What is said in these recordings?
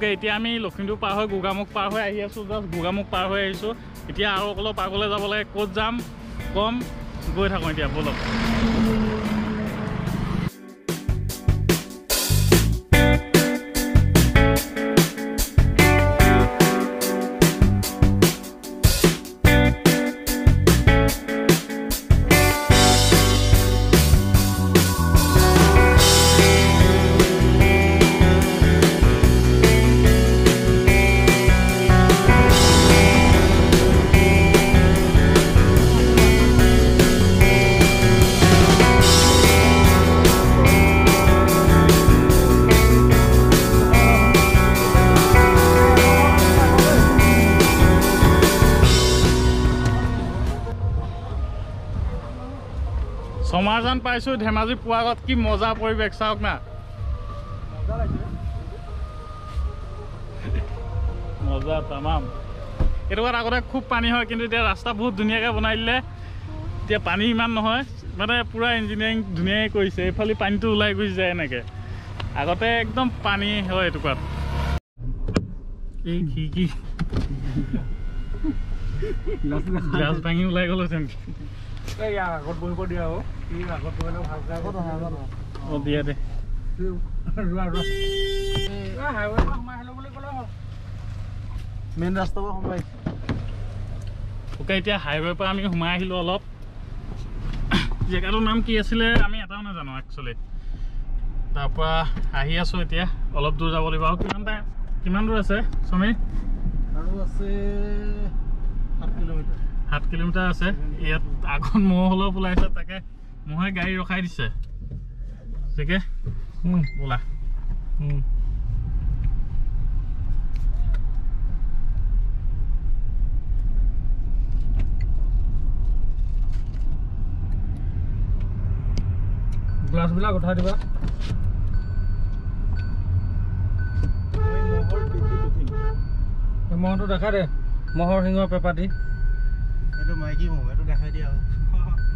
okay এতিয়া আমি লখিমপুৰ পাৰ হৈ গোগামুখ পাৰ হৈ আহি আছোঁ জাষ্ট গোগামুখ পাৰ হৈ আহিছোঁ এতিয়া আৰু অলপ আগলৈ যাব লাগে ক'ত যাম কম গৈ থাকোঁ এতিয়া বলক সমাৰজান পাইছোঁ ধেমাজি পোৱাৰ আগত কি মজা পৰিৱেশ চাওক না মজা তামাম এইটো আগতে খুব পানী হয় কিন্তু এতিয়া ৰাস্তা বহুত ধুনীয়াকৈ বনাই দিলে এতিয়া পানী ইমান নহয় মানে পুৰা ইঞ্জিনিয়াৰিং ধুনীয়াকৈ কৰিছে এইফালে পানীটো ওলাই গুচি যায় এনেকৈ আগতে একদম পানী হয় এটুকুৰাত এই কি গ্লাছ ভাঙি ওলাই গ'ল এই আগত বহিব দিয়া আৰু কি আগত বহিলে ভালকৈ আগত অঁ দিয়া দে মেইন ৰাস্তাৰ পৰা সোমাই ওকে এতিয়া হাইৱেৰ পৰা আমি সোমাই আহিলোঁ অলপ জেগাটোৰ নাম কি আছিলে আমি এটাও নাজানো একচুৱেলি তাৰপৰা আহি আছোঁ এতিয়া অলপ দূৰ যাব লাগিব আৰু কিমান দূৰ আছে সমীৰ আৰু আছে 7 কিলোমিটাৰ 7 কিলোমিটাৰ আছে ইয়াত আগত মহ অলপ ওলাইছে তাকে মহে গাড়ী ৰখাই দিছে ঠিকে বোলা গ্লাছবিলাক উঠাই দিবা মহটো দেখাই দে মহৰ শিঙৰ পেপা দি এইটো মাইকী মহ এইটো দেখাই দিয়া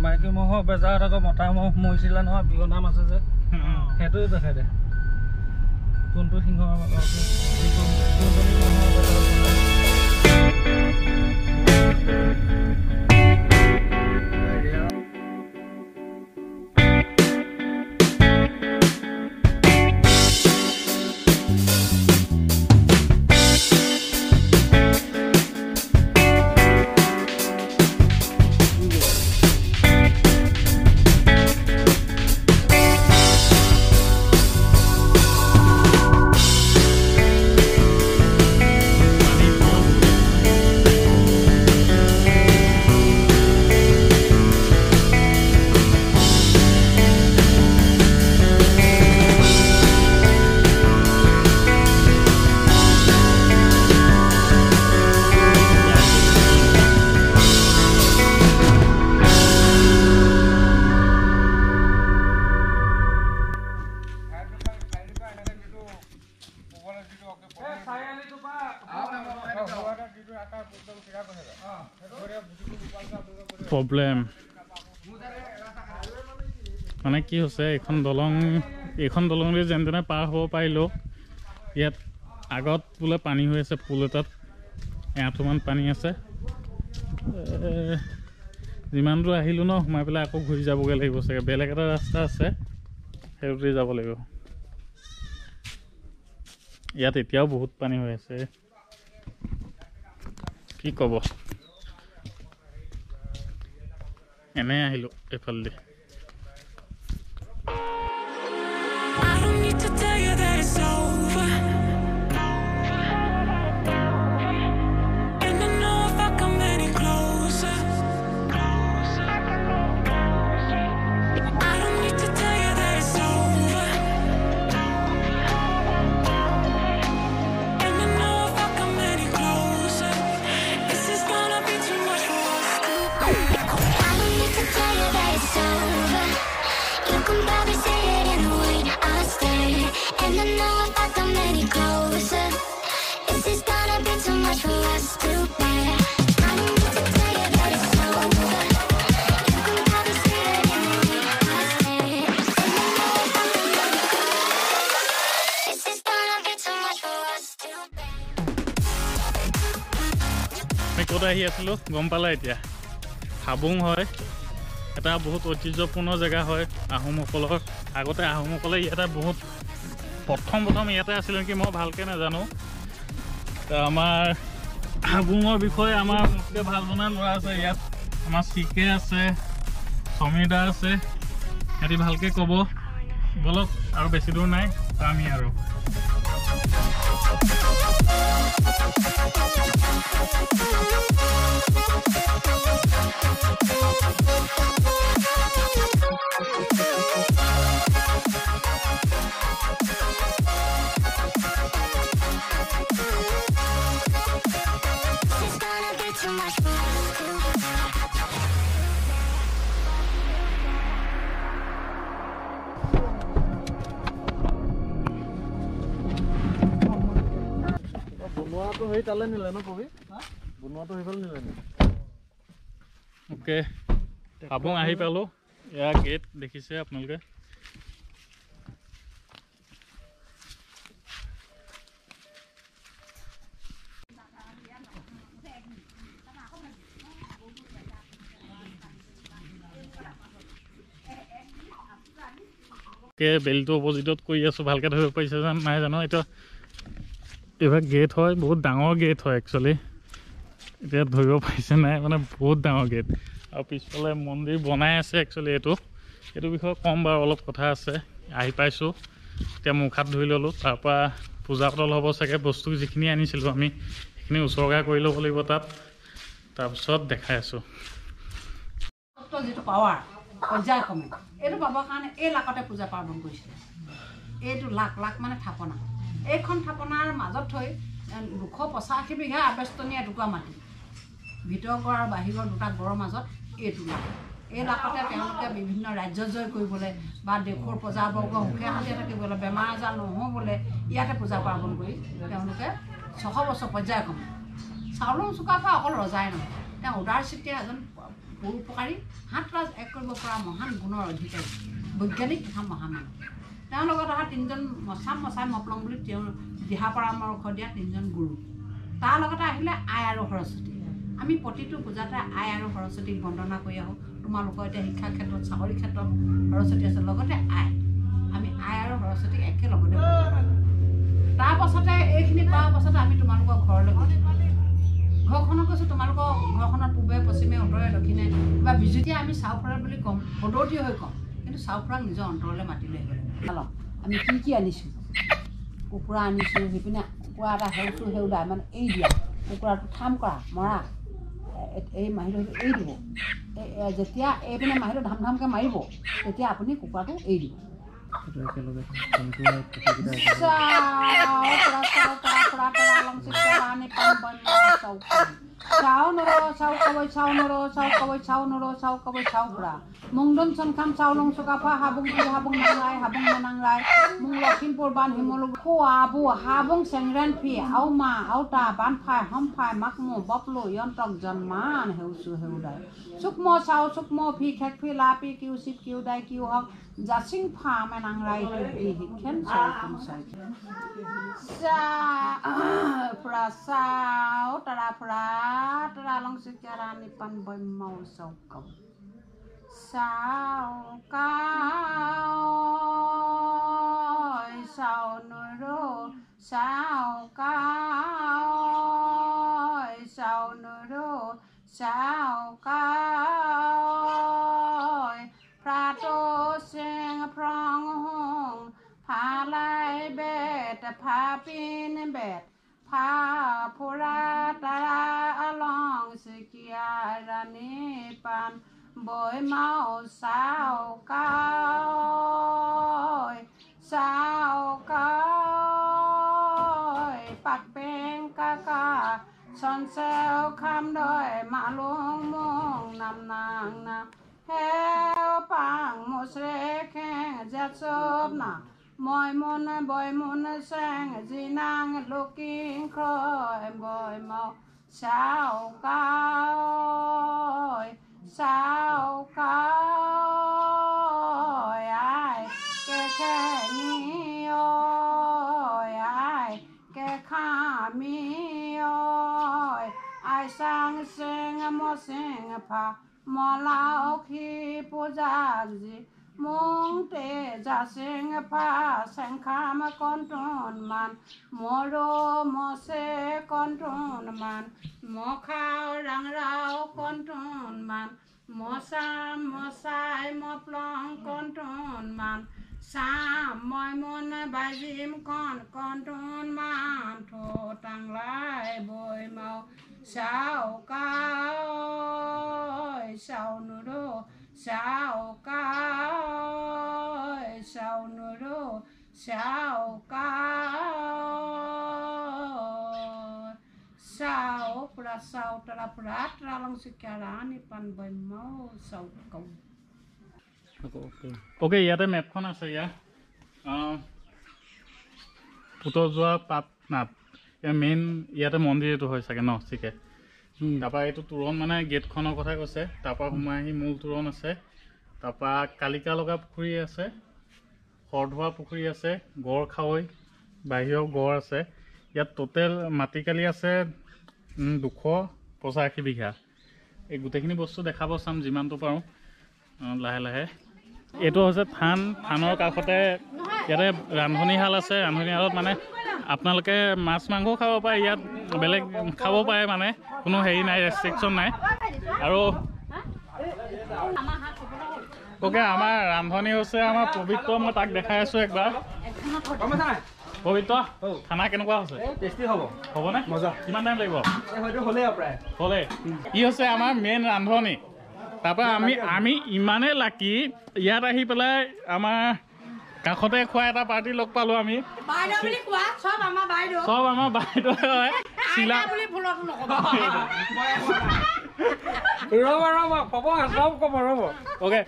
মাইকী মহৰ বেজাৰত আকৌ মতা মহ মৰিছিলে নহয় বিহনাম আছে যে সেইটোও দেখাই দে কোনটো শিঙৰ প্ৰব্লেম মানে কি হৈছে এইখন দলঙে যেন তেনে পাৰ হ'ব পাৰিলোঁ ইয়াত আগত বোলে পানী হৈ আছে পুল এটাত এআঁঠুমান পানী আছে যিমান দূৰ আহিলোঁ ন সোমাই পেলাই আকৌ ঘূৰি যাবগৈ লাগিব চাগে বেলেগ এটা ৰাস্তা আছে সেইটোতে যাব লাগিব ইয়াত এতিয়াও বহুত পানী হৈ আছে কি ক'ব এনে আহিলোঁ এইফালেদি So ক'ত আহি আছিলোঁ গম পালা এতিয়া হাবুং হয় এটা বহুত ঐতিহ্যপূৰ্ণ জেগা হয় আহোমসকলৰ আগতে আহোমসকলে ইয়াতে বহুত প্ৰথম ইয়াতে আছিল নেকি মই ভালকৈ নাজানো আমাৰ হাবুঙৰ বিষয়ে আমাৰ মোতকৈ ভাল জনা ল'ৰা আছে ইয়াত আমাৰ চিকে আছে সমীদা আছে সিহঁতি ভালকৈ ক'ব বলক আৰু বেছি দূৰ নাই আমি আৰু বনোৱাটো সেই তালে নিলে ন কবি বনোৱাটো সেইফালে নিলে নি ওকে হাবুং আহি পালোঁ এয়া গেট দেখিছে আপোনালোকে বেলিটো অপজিটত কৰি আছোঁ ভালকৈ ধৰিব পাৰিছে যেন নাই জানো এতিয়া এইভাগ গেট হয় বহুত ডাঙৰ গেট হয় একচুৱেলি এতিয়া ধৰিব পাৰিছে নাই মানে বহুত ডাঙৰ গেট আৰু পিছফালে মন্দিৰ বনাই আছে একচুৱেলি এইটো বিষয়ে ক'ম বাৰু অলপ কথা আছে আহি পাইছোঁ এতিয়া মুখ হাত ধুই ল'লোঁ তাৰপৰা পূজা পাতল হ'ব চাগে বস্তু যিখিনি আনিছিলোঁ আমি সেইখিনি উচৰ্গা কৰি ল'ব লাগিব তাত তাৰপিছত দেখাই আছোঁ যিটো পাৱাৰ পৰ্যায়ক্ৰমে এইটো পাবৰ কাৰণে এই লাকতে পূজা পাৰ্বণ কৰিছিলে এইটো লাখ লাখ মানে থাপনা এইখন থাপনাৰ মাজত থৈ 285 বিঘা আবেষ্টনীয়া এটুকুৰা মাটি ভিতৰ ঘৰ আৰু বাহিৰৰ দুটা ঘৰৰ মাজত এইটো লাখ এই লাখতে তেওঁলোকে বিভিন্ন ৰাজ্য জয় কৰিবলৈ বা দেশৰ প্ৰজাবৰ্গ সুখে শান্তিৰে থাকিবলৈ বেমাৰ আজাৰ নহ'বলৈ ইয়াতে পূজা পাৰ্বণ কৰি তেওঁলোকে 600 বছৰ পৰ্যায়ক্ৰমে চাউলুং চুকাফা অকল ৰজাই নহয় তেওঁ উদাৰচিত্তে এজন পৰোপকাৰী হাত ৰাজ এক কৰিব পৰা মহান গুণৰ অধিকাৰী বৈজ্ঞানিক তথা মহামানৱ তেওঁৰ লগত অহা 3জন মচাই মপলং বুলি তেওঁ দিহা পৰামৰ্শ দিয়া 3জন গুৰু তাৰ লগতে আহিলে আই আৰু সৰস্বতী আমি প্ৰতিটো পূজাতে আই আৰু সৰস্বতীক বন্দনা কৰি আহোঁ তোমালোকৰ এতিয়া শিক্ষাৰ ক্ষেত্ৰত চাকৰি ক্ষেত্ৰত সৰস্বতী আছে লগতে আমি আই আৰু সৰস্বতীক একেলগতে তাৰ পাছতে এইখিনি কৰাৰ পাছতে আমি তোমালোকৰ ঘৰলৈ গৈছোঁ ঘৰখনক কৈছোঁ তোমালোকৰ ঘৰখনৰ পূবে পশ্চিমে উত্তৰে দক্ষিণে বা বিজুতিয়ে আমি চাউফুৰা বুলি ক'ম সদৌতি হৈ ক'ম কিন্তু চাউফুৰাক নিজৰ অন্তৰলৈ মাতি লৈ গ'লে আমি কি আনিছোঁ কুকুৰা আনিছোঁ সেইপিনে কুকুৰা এটা সেউদাই মানে এৰি দিয়া কুকুৰাটো থাম কৰা মৰা এই মাহিৰটো এৰি দিব যেতিয়া এইপিনে মাহিৰটো ধামধামকৈ মাৰিব তেতিয়া আপুনি কুকুৰাটো এৰি দিব মুংডন চনখাম চাউলং চুকাফা হাবুং মেনাংৰাই মুং লখিমপুৰ বান হিমলু খোৱাবু হাবুং চেংৰেন ফি আউমা আউতা বানফাই হমফাই মাকমু বপলু যন্ত্ৰক জন্মান হেউচু হেউদাই চুকমো চাউ চুকমো ফি খেক ফি লাপি কিউ চিপ কিউ দাই কিউ হক জাচিং ফা মেনাংৰাই হিখেন চাউকুম চাই ফুৰা চাউ তাৰা ফুৰা তাৰা লং চিকিয়াৰা নিপান বৈমাও চাউকাম চাউ কাই চাউ নুৰো চাউ কাই চাউ নুৰো চাউ কাই প্ৰাতো চেং ফ্ৰং হং ফালাই বেত ফাপিন বেত ফা ফুৰা তাৰা আলং চিকিয়াৰা নিপান বৈমাও চাউ কাই পাক পেং কাকা চনচেও খাম দয় মালুং মং নাম নাং না হেও পাং মুচৰে খেং জেচব না মই মন বই মন চেং জিনাং লুকিং ক্ৰয় বই মাও চাউ কাই আই কে আই কে খামি আই চাং মাং চেং মচেং ফা মলাউখি পূজাজি মং তে জাচেং ফা চেংখাম কণ্টন মান মৰো মচে কণ্টন মান মখাও ৰাংৰাও কণ্টন মান মচাম মচাই মপ্লং কণ্টন মান চাম মই মন বাজিম কণ্টন মান থো টাংলাই বৈ মাও চাও কাই চাও নুৰো চাও কাই চাও নুৰো চাও কাই sao pra sao tra pra tra lang sikarani pan boy mau sao kau okay ইয়াতে মেপখন আছে ইয়াত পুতৰ যোৱা পাটনাথ ইয়াৰ মেইন ইয়াতে মন্দিৰ এইটো হয় চাগে ন ঠিকে তাৰপৰা এইটো তোৰণ মানে গেটখনৰ কথা কৈছে তাৰপৰা সোমাই আহি মূল তোৰণ আছে তাৰপৰা কালিকা লগা পুখুৰী আছে সৰধোৱা পুখুৰী আছে গড় খাৱৈ বাহিৰৰ গড় আছে ইয়াত টোটেল মাটিকালি আছে 285 বিঘা এই গোটেইখিনি বস্তু দেখাব চাম যিমানটো পাৰোঁ লাহে লাহে এইটো হৈছে থানৰ কাষতে ইয়াতে ৰান্ধনীশাল আছে ৰান্ধনীশালত মানে আপোনালোকে মাছ মাংসও খাব পাৰে ইয়াত বেলেগ খাব পাৰে মানে কোনো হেৰি নাই ৰেষ্ট্ৰিকশ্যন নাই আৰু ওকে আমাৰ ৰান্ধনী হৈছে আমাৰ পবিত্ৰ মই তাক দেখাই আছোঁ একবাৰ পবিত্ৰ খানা কেনেকুৱা হৈছে টেষ্টি হ'ব হ'বনে মজা কিমান টাইম লাগিব হয়তো হ'লেই প্ৰায় হ'লে ই হৈছে আমাৰ মেইন ৰান্ধনী তাৰপৰা আমি ইমানেই লাকি ইয়াত আহি পেলাই আমাৰ কাষতে খোৱা এটা পাৰ্টি লগ পালোঁ আমি চব আমাৰ বাইদেউ হয় চিলা অ'কে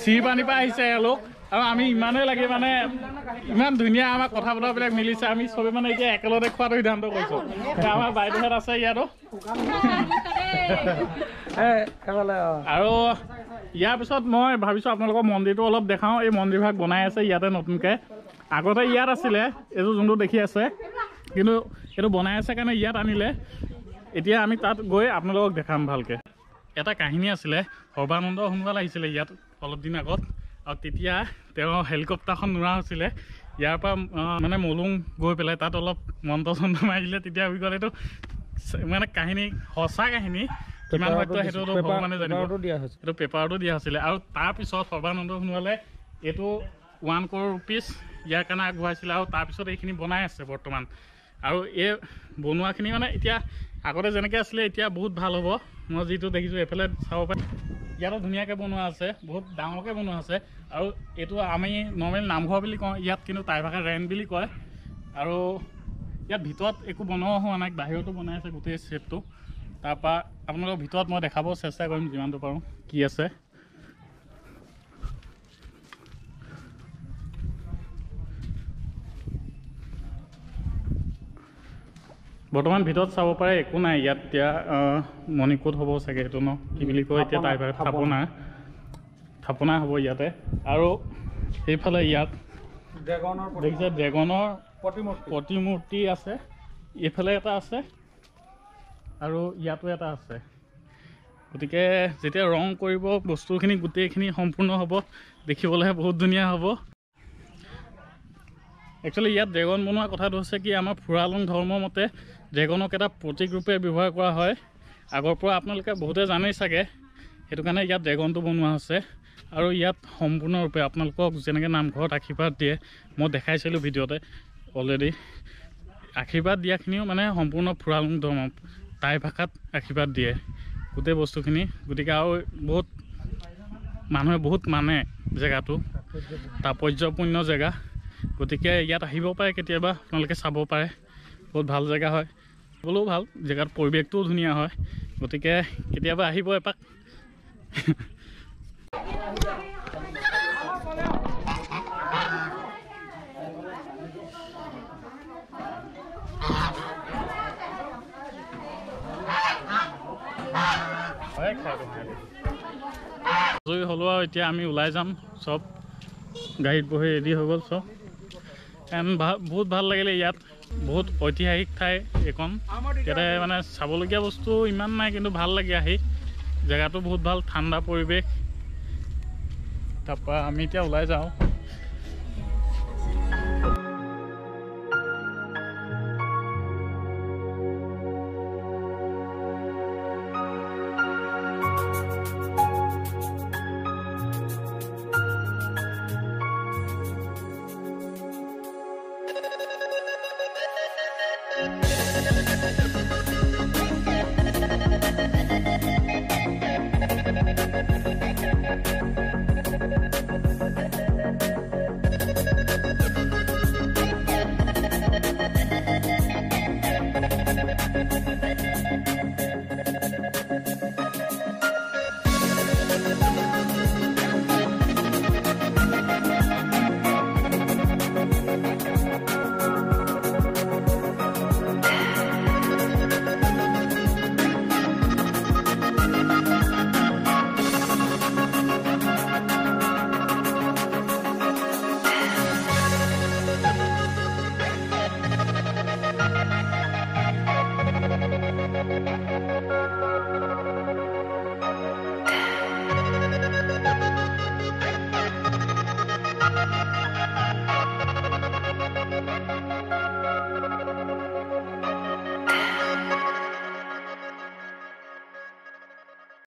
চিৰপানীৰ পৰা আহিছে এওঁলোক আৰু আমি ইমানেই লাগে মানে ইমান ধুনীয়া আমাৰ কথা বতৰাবিলাক মিলিছে আমি চবে মানে এতিয়া একেলগতে খোৱাটো সিদ্ধান্ত কৰিছোঁ আমাৰ বাইদেউহঁত আছে ইয়াতো আৰু ইয়াৰ পিছত মই ভাবিছোঁ আপোনালোকৰ মন্দিৰটো অলপ দেখাওঁ এই মন্দিৰভাগ বনাই আছে ইয়াতে নতুনকৈ আগতে ইয়াত আছিলে এইটো যোনটো দেখি আছে কিন্তু এইটো বনাই আছে কাৰণে ইয়াত আনিলে এতিয়া আমি তাত গৈ আপোনালোকক দেখাম ভালকৈ এটা কাহিনী আছিলে সৰ্বানন্দ সোণোৱাল আহিছিলে ইয়াত অলপ দিন আগত আৰু তেতিয়া তেওঁ হেলিকপ্টাৰখন নোৰা হৈছিলে ইয়াৰ পৰা মানে মলুং গৈ পেলাই তাত অলপ মন্ত্ৰ চন্ত্ৰ মাৰিলে তেতিয়া আমি ক'লে এইটো মানে কাহিনী সঁচা কাহিনী কিমান সত্য সেইটো ভগৱানে জানিব এইটো পেপাৰটো দিয়া হৈছিলে আৰু তাৰপিছত সৰ্বানন্দ সোণোৱালে এইটো 1 crore rupees ইয়াৰ কাৰণে আগবঢ়াইছিলে আৰু তাৰপিছত এইখিনি বনাই আছে বৰ্তমান আৰু এই বনোৱাখিনি মানে এতিয়া আগতে যেনেকৈ আছিলে এতিয়া বহুত ভাল হ'ব মই যিটো দেখিছোঁ এইফালে চাব পাৰি ইয়াতো ধুনীয়াকৈ বনোৱা আছে বহুত ডাঙৰকৈ বনোৱা আছে আৰু এইটো আমি নৰ্মেল নামঘৰ বুলি কওঁ ইয়াত কিন্তু টাই ভাষা ৰেণ্ট বুলি কয় আৰু ইয়াত ভিতৰত একো বনোৱা হোৱা নাই বাহিৰতো বনাই আছে গোটেই ছেটটো তাৰপৰা আপোনালোকৰ ভিতৰত মই দেখাব চেষ্টা কৰিম যিমানটো পাৰোঁ কি আছে বৰ্তমান ভিতৰত চাব পাৰে একো নাই ইয়াত এতিয়া মণিকোট হ'ব চাগে সেইটো ন কি বুলি কয় এতিয়া টাই ভাষাত থাপনা হ'ব ইয়াতে আৰু সেইফালে ইয়াত দেখিছে ড্ৰেগনৰ প্ৰতিমূৰ্তি আছে এইফালে এটা আছে আৰু ইয়াতো এটা আছে গতিকে যেতিয়া ৰং কৰিব বস্তুখিনি গোটেইখিনি সম্পূৰ্ণ হ'ব দেখিবলৈহে বহুত ধুনীয়া হ'ব একচুৱেলি ইয়াত ড্ৰেগন বনোৱা কথাটো হৈছে কি আমাৰ ফুৰালুং ধৰ্মৰ মতে ড্ৰেগনক এটা প্ৰতীক ৰূপে ব্যৱহাৰ কৰা হয় আগৰ পৰা আপোনালোকে বহুতে জানেই চাগে সেইটো কাৰণে ইয়াত ড্ৰেগনটো বনোৱা হৈছে আৰু ইয়াত সম্পূৰ্ণৰূপে আপোনালোকক যেনেকৈ নামঘৰত আশীৰ্বাদ দিয়ে মই দেখাইছিলোঁ ভিডিঅ'তে অলৰেডি আশীৰ্বাদ দিয়াখিনিও মানে সম্পূৰ্ণ ফুৰালুং ধৰ্ম টাই ভাষাত আশীৰ্বাদ দিয়ে গোটেই বস্তুখিনি গতিকে আৰু বহুত মানুহে বহুত মানে জেগাটো তাৎপৰ্যপূৰ্ণ জেগা গতিকে ইয়াত আহিব পাৰে কেতিয়াবা আপোনালোকে চাব পাৰে বহুত ভাল জেগা হয় বোলেও ভাল জেগাত পৰিৱেশটোও ধুনীয়া হয় গতিকে কেতিয়াবা আহিব এপাক আজৰি হ'লো আৰু এতিয়া আমি ওলাই যাম চব গাড়ীত বহি ৰেডি হৈ গ'ল চব বহুত ভাল লাগিলে ইয়াত বহুত ঐতিহাসিক ঠাই এইখন ইয়াতে মানে চাবলগীয়া বস্তু ইমান নাই কিন্তু ভাল লাগে আহি জেগাটো বহুত ভাল ঠাণ্ডা পৰিৱেশ তাৰপৰা আমি এতিয়া ওলাই যাওঁ